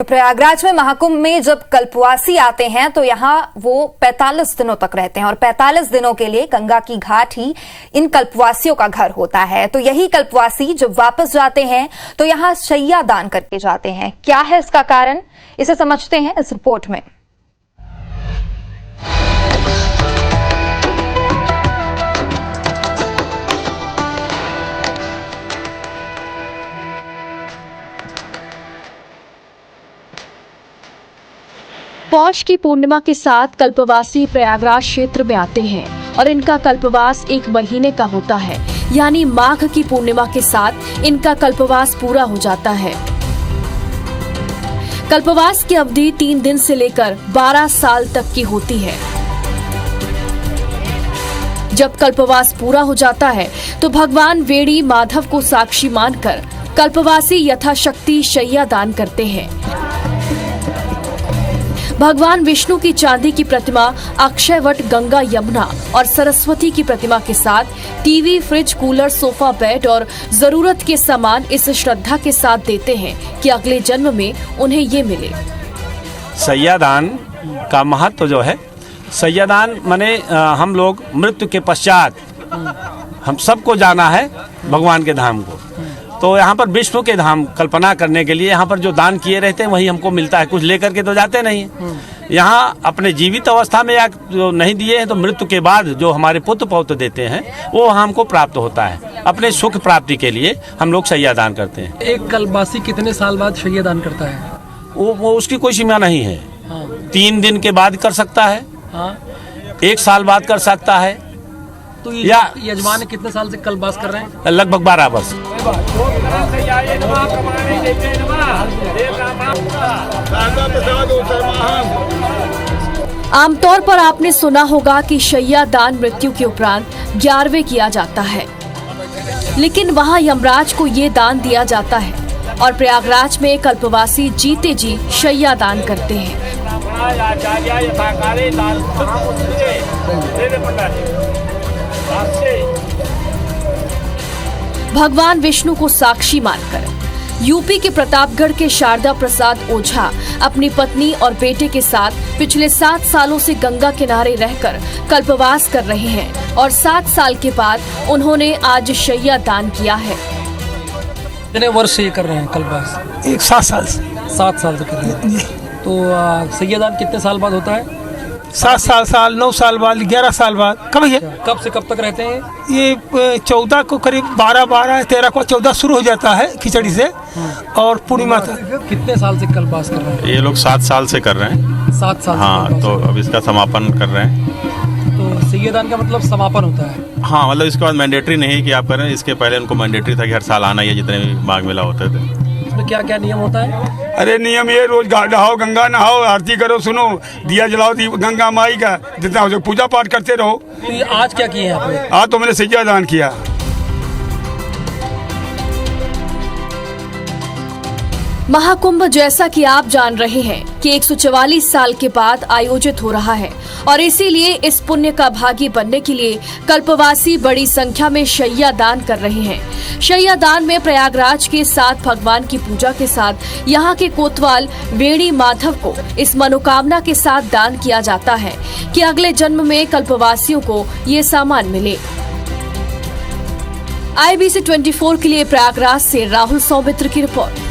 प्रयागराज में महाकुंभ में जब कल्पवासी आते हैं तो यहाँ वो 45 दिनों तक रहते हैं और 45 दिनों के लिए गंगा की घाट ही इन कल्पवासियों का घर होता है। तो यही कल्पवासी जब वापस जाते हैं तो यहाँ शैया दान करके जाते हैं। क्या है इसका कारण, इसे समझते हैं इस रिपोर्ट में। पौष की पूर्णिमा के साथ कल्पवासी प्रयागराज क्षेत्र में आते हैं और इनका कल्पवास 1 महीने का होता है, यानी माघ की पूर्णिमा के साथ इनका कल्पवास पूरा हो जाता है। कल्पवास की अवधि 3 दिन से लेकर 12 साल तक की होती है। जब कल्पवास पूरा हो जाता है तो भगवान वेणी माधव को साक्षी मानकर कल्पवासी यथाशक्ति शैया दान करते हैं। भगवान विष्णु की चांदी की प्रतिमा, अक्षयवट, गंगा, यमुना और सरस्वती की प्रतिमा के साथ TV, fridge, cooler, sofa, bed और जरूरत के सामान इस श्रद्धा के साथ देते हैं कि अगले जन्म में उन्हें ये मिले। शैयादान का महत्व जो है, शैयादान माने हम लोग मृत्यु के पश्चात हम सबको जाना है भगवान के धाम को। तो यहाँ पर विष्णु के धाम कल्पना करने के लिए यहाँ पर जो दान किए रहते हैं वही हमको मिलता है, कुछ लेकर के तो जाते नहीं है। यहाँ अपने जीवित अवस्था में या जो नहीं दिए हैं तो मृत्यु के बाद जो हमारे पुत्र पौत्र देते हैं वो हमको प्राप्त होता है। अपने सुख प्राप्ति के लिए हम लोग शैया दान करते हैं। एक कल्पवासी कितने साल बाद शैया दान करता है? वो उसकी कोई सीमा नहीं है। हाँ। 3 दिन के बाद कर सकता है। हाँ। 1 साल बाद कर सकता है। तो या यजमान कितने साल से कल्पवास कर रहे हैं? लगभग 12 वर्ष। आमतौर पर आपने सुना होगा कि शैया दान मृत्यु के उपरांत 11वें किया जाता है, लेकिन वहाँ यमराज को ये दान दिया जाता है और प्रयागराज में कल्पवासी जीते जी शैया दान करते हैं। भगवान विष्णु को साक्षी मानकर यूपी के प्रतापगढ़ के शारदा प्रसाद ओझा अपनी पत्नी और बेटे के साथ पिछले 7 सालों से गंगा किनारे रहकर कल्पवास कर रहे हैं और 7 साल के बाद उन्होंने आज शैया दान किया है। कितने वर्ष से ये कर रहे हैं कल्पवास? 7 साल से। 7 साल से कर रहे हैं। तो शैया दान कितने साल बाद होता है? 7 साल 9 साल बाद, 11 साल बाद। कब है? कब से कब तक रहते हैं? ये 14 को करीब 12, 13 को 14 शुरू हो जाता है खिचड़ी से और पूर्णिमा तक। कितने साल से कल्पवास कर रहे हैं? ये लोग 7 साल से कर रहे हैं। 7 साल। हाँ, तो अब इसका समापन कर रहे हैं। तो शैया दान का मतलब समापन होता है? हाँ, मतलब इसके बाद मैंडेटरी नहीं कि आप करें। इसके पहले उनको मैंडेटरी था कि हर साल आना ही है, जितने भी माघ मेला होते थे। तो क्या क्या नियम होता है? अरे नियम ये, रोज नहाओ, गंगा नहाओ, आरती करो, सुनो, दिया जलाओ गंगा माई का, जितना हो सके पूजा पाठ करते रहो। तो ये आज क्या किए हैं आपने? आज तो मैंने शैया दान किया। महाकुंभ जैसा कि आप जान रहे हैं कि 144 साल के बाद आयोजित हो रहा है और इसीलिए इस पुण्य का भागी बनने के लिए कल्पवासी बड़ी संख्या में शैया दान कर रहे हैं। शैया दान में प्रयागराज के 7 भगवान की पूजा के साथ यहाँ के कोतवाल वेणी माधव को इस मनोकामना के साथ दान किया जाता है कि अगले जन्म में कल्पवासियों को ये सामान मिले। IBC 24 के लिए प्रयागराज से राहुल सौमित्र की रिपोर्ट।